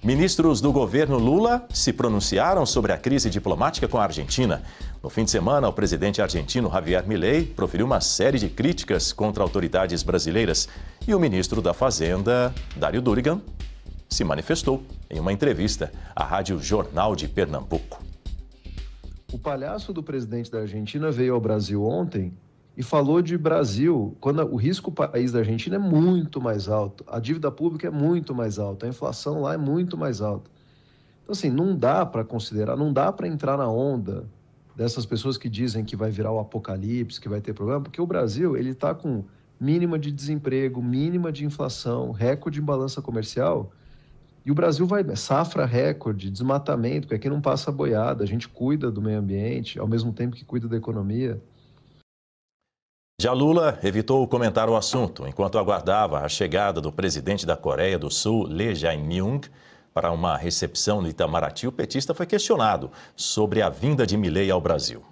Ministros do governo Lula se pronunciaram sobre a crise diplomática com a Argentina. No fim de semana, o presidente argentino Javier Milei proferiu uma série de críticas contra autoridades brasileiras. E o ministro da Fazenda, Dário Durigan, se manifestou em uma entrevista à Rádio Jornal de Pernambuco. O palhaço do presidente da Argentina veio ao Brasil ontem e falou de Brasil, quando o risco país da Argentina é muito mais alto, a dívida pública é muito mais alta, a inflação lá é muito mais alta. Então, assim, não dá para considerar, não dá para entrar na onda dessas pessoas que dizem que vai virar o apocalipse, que vai ter problema, porque o Brasil, ele está com mínima de desemprego, mínima de inflação, recorde em balança comercial, e o Brasil vai, safra recorde, desmatamento, porque aqui não passa boiada, a gente cuida do meio ambiente, ao mesmo tempo que cuida da economia. Já Lula evitou comentar o assunto enquanto aguardava a chegada do presidente da Coreia do Sul, Lee Jae-myung, para uma recepção no Itamaraty. O petista foi questionado sobre a vinda de Milei ao Brasil.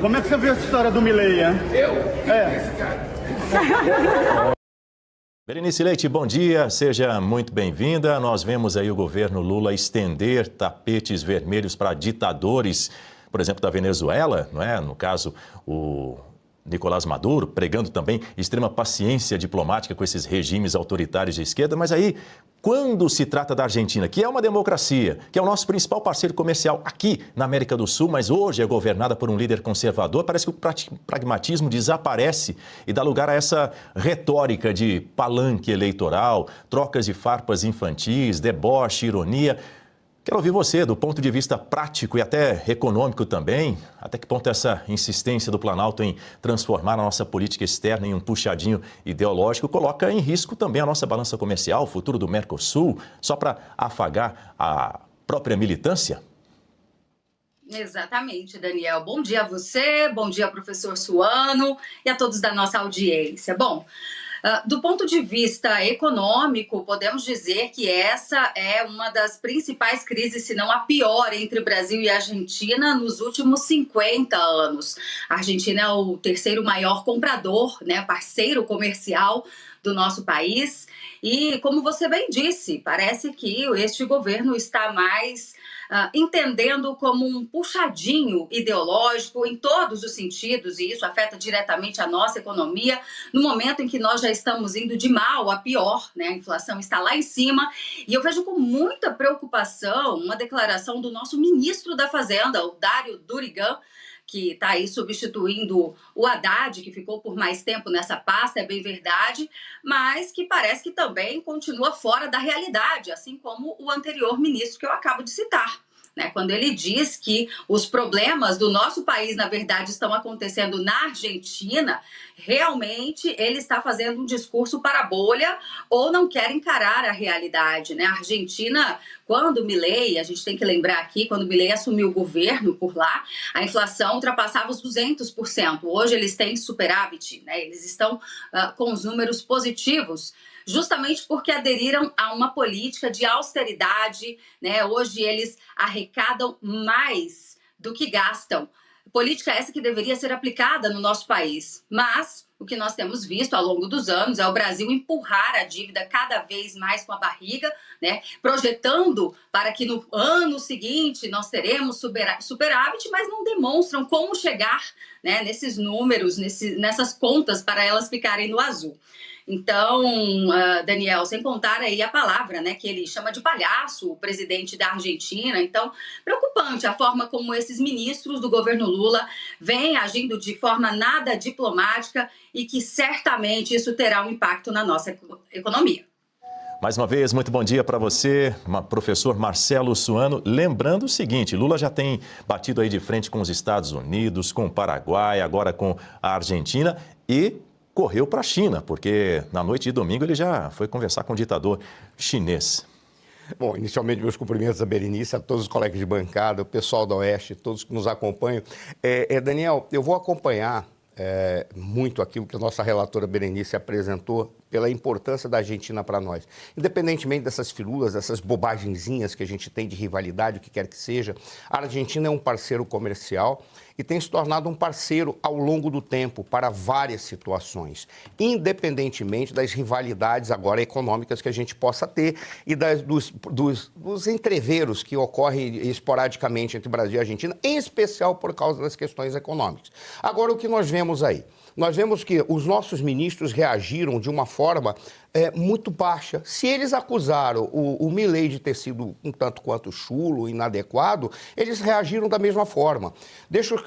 Como é que você viu essa história do Milei, hein? Esse cara. Berenice Leite, bom dia, seja muito bem-vinda. Nós vemos aí o governo Lula estender tapetes vermelhos para ditadores, por exemplo, da Venezuela, não é? No caso, o Nicolás Maduro, pregando também extrema paciência diplomática com esses regimes autoritários de esquerda. Mas aí, quando se trata da Argentina, que é uma democracia, que é o nosso principal parceiro comercial aqui na América do Sul, mas hoje é governada por um líder conservador, parece que o pragmatismo desaparece e dá lugar a essa retórica de palanque eleitoral, trocas de farpas infantis, deboche, ironia. Quero ouvir você, do ponto de vista prático e até econômico também, até que ponto essa insistência do Planalto em transformar a nossa política externa em um puxadinho ideológico coloca em risco também a nossa balança comercial, o futuro do Mercosul, só para afagar a própria militância? Exatamente, Daniel. Bom dia a você, bom dia, professor Suano, e a todos da nossa audiência. Bom, do ponto de vista econômico, podemos dizer que essa é uma das principais crises, se não a pior, entre Brasil e Argentina nos últimos 50 anos. A Argentina é o terceiro maior comprador, né, parceiro comercial do nosso país. E, como você bem disse, parece que este governo está mais entendendo como um puxadinho ideológico em todos os sentidos, e isso afeta diretamente a nossa economia, no momento em que nós já estamos indo de mal a pior, né? A inflação está lá em cima, e eu vejo com muita preocupação uma declaração do nosso ministro da Fazenda, o Dário Durigan, que está aí substituindo o Haddad, que ficou por mais tempo nessa pasta, é bem verdade, mas que parece que também continua fora da realidade, assim como o anterior ministro que eu acabo de citar, né? Quando ele diz que os problemas do nosso país, na verdade, estão acontecendo na Argentina, realmente ele está fazendo um discurso para a bolha ou não quer encarar a realidade, né? A Argentina, quando Milei, a gente tem que lembrar aqui, quando Milei assumiu o governo por lá, a inflação ultrapassava os 200%. Hoje eles têm superávit, né? Eles estão com os números positivos, justamente porque aderiram a uma política de austeridade, né? Hoje eles arrecadam mais do que gastam. Política essa que deveria ser aplicada no nosso país. Mas o que nós temos visto ao longo dos anos é o Brasil empurrar a dívida cada vez mais com a barriga, né? Projetando para que no ano seguinte nós teremos superávit, mas não demonstram como chegar, né, nesses números, nessas contas para elas ficarem no azul. Então, Daniel, sem contar aí a palavra, né, que ele chama de palhaço, o presidente da Argentina. Então, preocupante a forma como esses ministros do governo Lula vêm agindo de forma nada diplomática e que certamente isso terá um impacto na nossa economia. Mais uma vez, muito bom dia para você, professor Marcelo Suano. Lembrando o seguinte, Lula já tem batido aí de frente com os Estados Unidos, com o Paraguai, agora com a Argentina e correu para a China, porque na noite de domingo ele já foi conversar com o ditador chinês. Bom, inicialmente meus cumprimentos a Berenice, a todos os colegas de bancada, o pessoal da Oeste, todos que nos acompanham. Daniel, eu vou acompanhar muito aquilo que a nossa relatora Berenice apresentou, pela importância da Argentina para nós. Independentemente dessas firulas, dessas bobagenzinhas que a gente tem de rivalidade, o que quer que seja, a Argentina é um parceiro comercial e tem se tornado um parceiro ao longo do tempo para várias situações, independentemente das rivalidades agora econômicas que a gente possa ter e dos entreveros que ocorrem esporadicamente entre Brasil e Argentina, em especial por causa das questões econômicas. Agora, o que nós vemos aí? Nós vemos que os nossos ministros reagiram de uma forma muito baixa. Se eles acusaram o Milei de ter sido um tanto quanto chulo, inadequado, eles reagiram da mesma forma. Deixa eu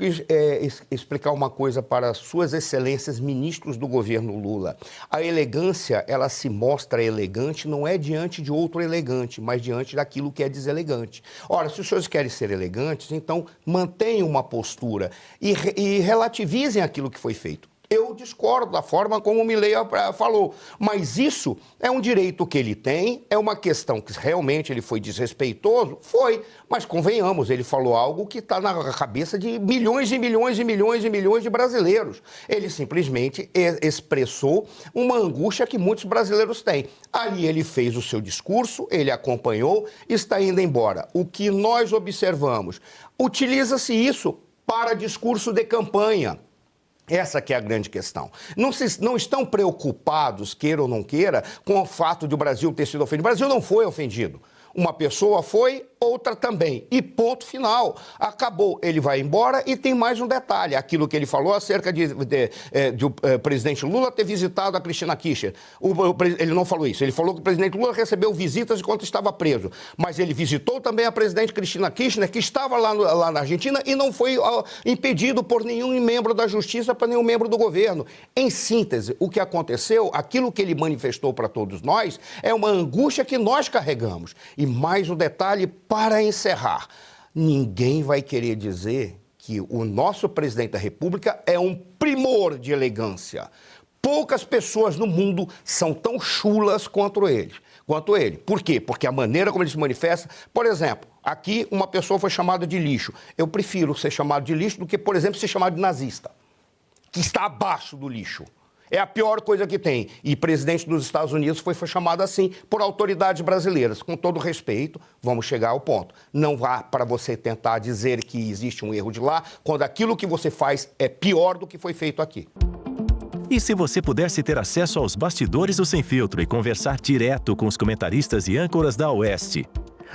explicar uma coisa para suas excelências ministros do governo Lula. A elegância, ela se mostra elegante não é diante de outro elegante, mas diante daquilo que é deselegante. Ora, se os senhores querem ser elegantes, então mantenham uma postura e relativizem aquilo que foi feito. Eu discordo da forma como o Milei falou, mas isso é um direito que ele tem, é uma questão que realmente ele foi desrespeitoso, foi, mas convenhamos, ele falou algo que está na cabeça de milhões e milhões e milhões e milhões de brasileiros. Ele simplesmente expressou uma angústia que muitos brasileiros têm. Ali ele fez o seu discurso, ele acompanhou, está indo embora. O que nós observamos? Utiliza-se isso para discurso de campanha. Essa que é a grande questão. Não estão preocupados, queira ou não queira, com o fato de o Brasil ter sido ofendido. O Brasil não foi ofendido. Uma pessoa foi, outra também. E ponto final. Acabou. Ele vai embora e tem mais um detalhe. Aquilo que ele falou acerca de o presidente Lula ter visitado a Cristina Kirchner. Ele não falou isso. Ele falou que o presidente Lula recebeu visitas enquanto estava preso. Mas ele visitou também a presidente Cristina Kirchner, que estava lá na Argentina e não foi impedido por nenhum membro da justiça, por nenhum membro do governo. Em síntese, o que aconteceu, aquilo que ele manifestou para todos nós, é uma angústia que nós carregamos. E mais um detalhe para encerrar. Ninguém vai querer dizer que o nosso presidente da República é um primor de elegância. Poucas pessoas no mundo são tão chulas quanto ele. Por quê? Porque a maneira como ele se manifesta... Por exemplo, aqui uma pessoa foi chamada de lixo. Eu prefiro ser chamado de lixo do que, por exemplo, ser chamado de nazista, que está abaixo do lixo. É a pior coisa que tem. E presidente dos Estados Unidos foi chamado assim por autoridades brasileiras. Com todo respeito, vamos chegar ao ponto. Não vá para você tentar dizer que existe um erro de lá, quando aquilo que você faz é pior do que foi feito aqui. E se você pudesse ter acesso aos bastidores do Sem Filtro e conversar direto com os comentaristas e âncoras da Oeste?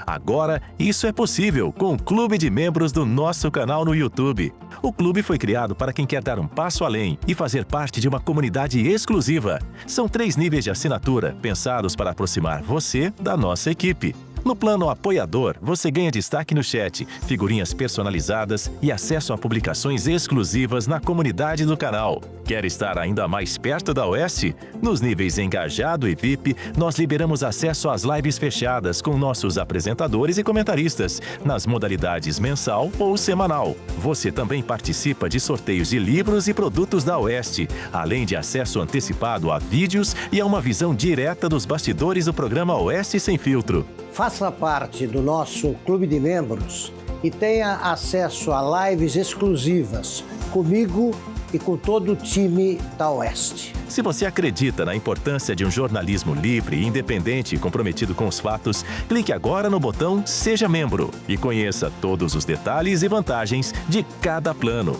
Agora, isso é possível com o Clube de Membros do nosso canal no YouTube. O clube foi criado para quem quer dar um passo além e fazer parte de uma comunidade exclusiva. São 3 níveis de assinatura, pensados para aproximar você da nossa equipe. No plano apoiador, você ganha destaque no chat, figurinhas personalizadas e acesso a publicações exclusivas na comunidade do canal. Quer estar ainda mais perto da Oeste? Nos níveis Engajado e VIP, nós liberamos acesso às lives fechadas com nossos apresentadores e comentaristas, nas modalidades mensal ou semanal. Você também participa de sorteios de livros e produtos da Oeste, além de acesso antecipado a vídeos e a uma visão direta dos bastidores do programa Oeste Sem Filtro. Faça parte do nosso clube de membros e tenha acesso a lives exclusivas comigo e com todo o time da Oeste. Se você acredita na importância de um jornalismo livre, independente e comprometido com os fatos, clique agora no botão Seja Membro e conheça todos os detalhes e vantagens de cada plano.